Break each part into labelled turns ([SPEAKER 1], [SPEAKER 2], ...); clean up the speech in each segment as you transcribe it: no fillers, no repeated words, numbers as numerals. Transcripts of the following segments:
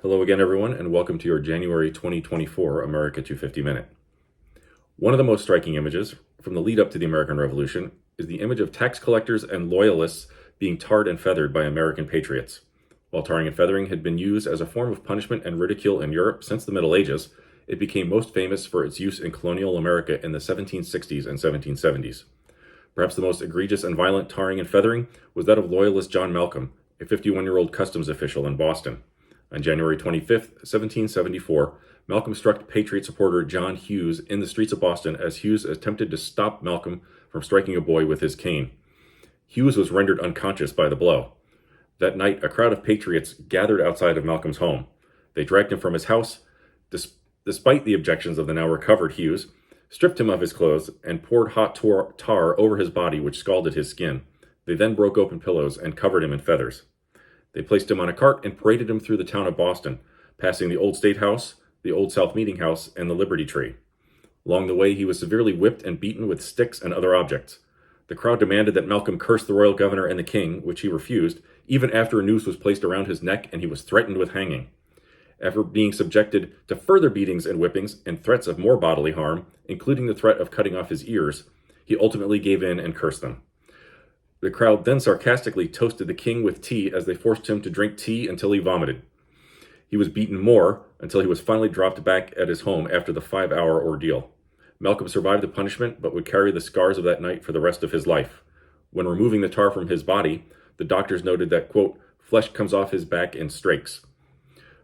[SPEAKER 1] Hello again, everyone, and welcome to your January 2024 America 250 Minute. One of the most striking images from the lead up to the American Revolution is the image of tax collectors and loyalists being tarred and feathered by American patriots. While tarring and feathering had been used as a form of punishment and ridicule in Europe since the Middle Ages, it became most famous for its use in colonial America in the 1760s and 1770s. Perhaps the most egregious and violent tarring and feathering was that of loyalist John Malcolm, a 51-year-old customs official in Boston. On January 25, 1774, Malcolm struck Patriot supporter John Hughes in the streets of Boston as Hughes attempted to stop Malcolm from striking a boy with his cane. Hughes was rendered unconscious by the blow. That night, a crowd of patriots gathered outside of Malcolm's home. They dragged him from his house, despite the objections of the now recovered Hughes, stripped him of his clothes, and poured hot tar over his body, which scalded his skin. They then broke open pillows and covered him in feathers. They placed him on a cart and paraded him through the town of Boston, passing the Old State House, the Old South Meeting House, and the Liberty Tree. Along the way, he was severely whipped and beaten with sticks and other objects. The crowd demanded that Malcolm curse the royal governor and the king, which he refused, even after a noose was placed around his neck and he was threatened with hanging. After being subjected to further beatings and whippings and threats of more bodily harm, including the threat of cutting off his ears, he ultimately gave in and cursed them. The crowd then sarcastically toasted the king with tea as they forced him to drink tea until he vomited. He was beaten more until he was finally dropped back at his home after the 5-hour ordeal. Malcolm survived the punishment but would carry the scars of that night for the rest of his life. When removing the tar from his body, the doctors noted that, quote, flesh comes off his back in streaks.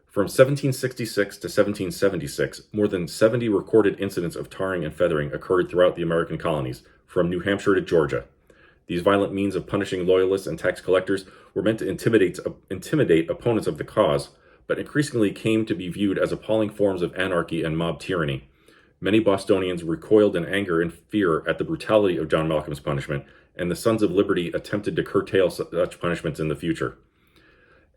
[SPEAKER 1] From 1766 to 1776, more than 70 recorded incidents of tarring and feathering occurred throughout the American colonies, from New Hampshire to Georgia. These violent means of punishing loyalists and tax collectors were meant to intimidate opponents of the cause, but increasingly came to be viewed as appalling forms of anarchy and mob tyranny. Many Bostonians recoiled in anger and fear at the brutality of John Malcolm's punishment, and the Sons of Liberty attempted to curtail such punishments in the future.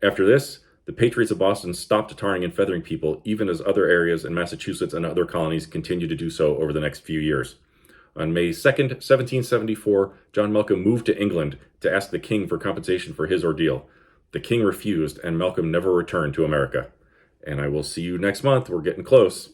[SPEAKER 1] After this, the Patriots of Boston stopped tarring and feathering people, even as other areas in Massachusetts and other colonies continued to do so over the next few years. On May 2nd, 1774, John Malcolm moved to England to ask the king for compensation for his ordeal. The king refused, and Malcolm never returned to America. And I will see you next month. We're getting close.